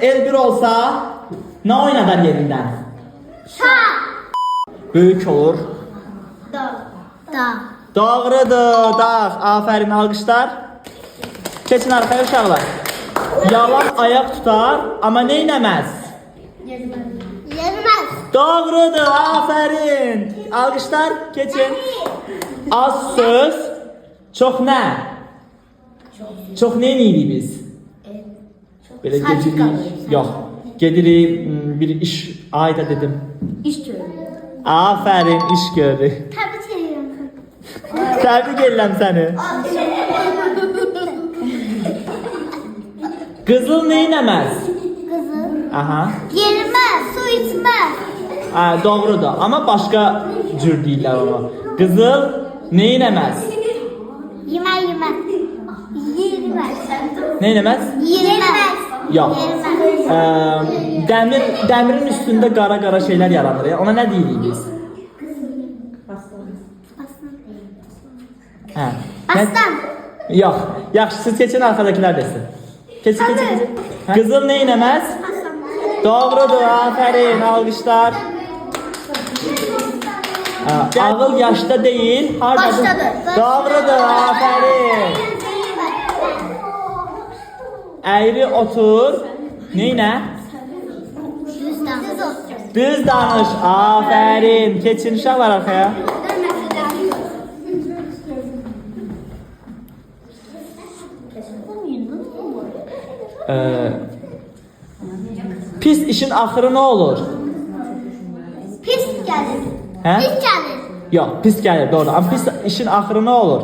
El bir olsa ne oynadar yerinden? Büyük olur. Da. Doğrudur. Dağ. Aferin alkışlar. Keçin arkaya uşaqlar. Yalan ayak tutar ama neylemez? Yürümez. Doğrudur. Aferin. Alkışlar. Keçin. Az söz. Çok ne? Çok neyini biz? Böyle gedirik. Yok. Gedirik bir iş ayda dedim. İş görüyorum. Aferin iş gördü. Tabii ediyorum. Tebrik ederim seni. Kızıl neylemez? Kızım. Aha. Yürümez. Su içmez. Ha, doğrudur ama başka cür değiller onu. Kızıl neylemez? Yemez. Yürümez. Neylemez? Yürümez. Yok. Yürümez. Demirin üstünde qara şeyler yaranır ya. Ona ne deyirik biz? Hə. Aslan. Yok. Yaxşı, siz keçin arkadakiler desin. Keçin. Hə? Qızıl neyləməz? Doğrudur, aferin, alkışlar. Ağıl yaşta değil, hardadır? Başdadır. Doğrudur, aferin. Eğri otur. Neynə? Düz danış, aferin. Keçin uşaqlar arkaya. Pis işin axırı ne olur? Pis gelir. Hə? Pis gelir. Yok, pis gəlir, doğru. Ama pis işin axırı ne olur?